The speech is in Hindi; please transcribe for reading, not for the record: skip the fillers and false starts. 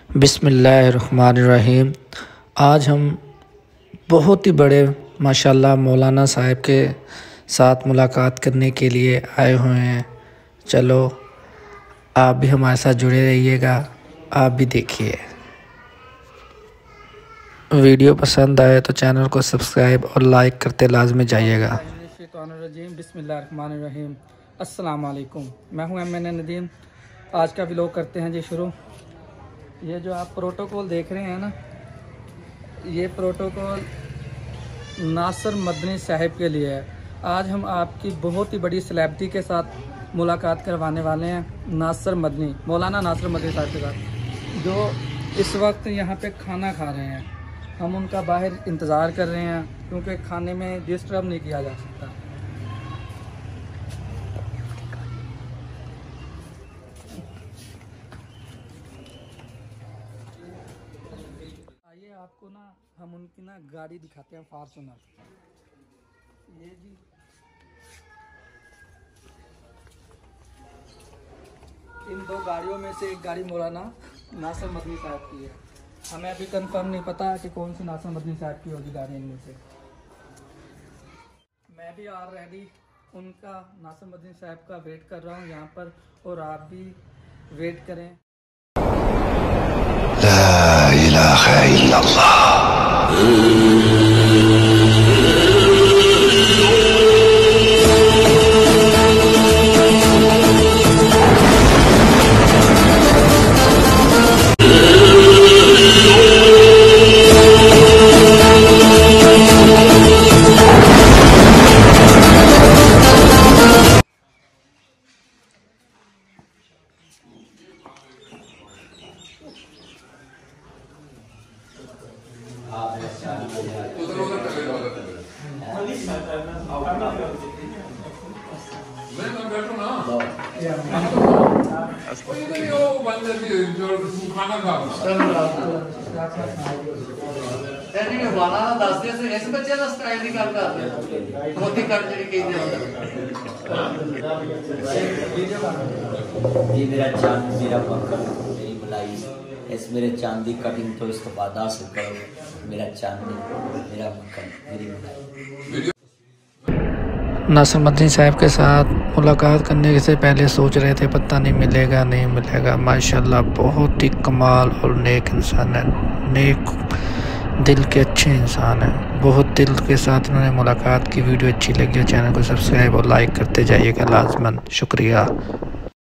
बिस्मिल्लाहिर्रहमानिर्रहीम। आज हम बहुत ही बड़े माशाल्लाह मौलाना साहब के साथ मुलाकात करने के लिए आए हुए हैं। चलो आप भी हमारे साथ जुड़े रहिएगा, आप भी देखिए। वीडियो पसंद आए तो चैनल को सब्सक्राइब और लाइक करते लाजमी जाइएगा। बिस्मिल्लाहिर्रहमानिर्रहीम। अस्सलाम वालेकुम। मैं हूं एमएन नदीम। आज का व्लॉग करते हैं जी शुरू। ये जो आप प्रोटोकॉल देख रहे हैं ना, ये प्रोटोकॉल नासिर मदनी साहब के लिए है। आज हम आपकी बहुत ही बड़ी सेलेब्रिटी के साथ मुलाकात करवाने वाले हैं, नासिर मदनी, मौलाना नासिर मदनी साहब के साथ, जो इस वक्त यहाँ पे खाना खा रहे हैं। हम उनका बाहर इंतज़ार कर रहे हैं क्योंकि खाने में डिस्टर्ब नहीं किया जा सकता। आइए आपको ना हम उनकी ना गाड़ी दिखाते हैं, फॉर्च्यूनर। ये जी इन दो गाड़ियों में से एक गाड़ी मौलाना नासिर मदनी साहब की है। हमें अभी कंफर्म नहीं पता कि कौन सी नासिर मदनी साहब की होगी गाड़ी इनमें से। मैं भी ऑलरेडी उनका नासिर मदनी साहब का वेट कर रहा हूँ यहाँ पर, और आप भी वेट करें। ला इलाहा इल्लल्लाह। ये मेरा चांद, मेरा मक्खन, मेरी मलाई, इस मेरे चांद की कटिंग तो इसको बर्दाश्त करो। मेरा चांद, मेरा मक्खन, मेरी मलाई। नासिर मदनी साहब के साथ मुलाकात करने से पहले सोच रहे थे पता नहीं मिलेगा नहीं मिलेगा। माशाल्लाह बहुत ही कमाल और नेक इंसान है, नेक दिल के अच्छे इंसान हैं। बहुत दिल के साथ इन्होंने मुलाकात की। वीडियो अच्छी लगी हो चैनल को सब्सक्राइब और लाइक करते जाइएगा लाजमन। शुक्रिया।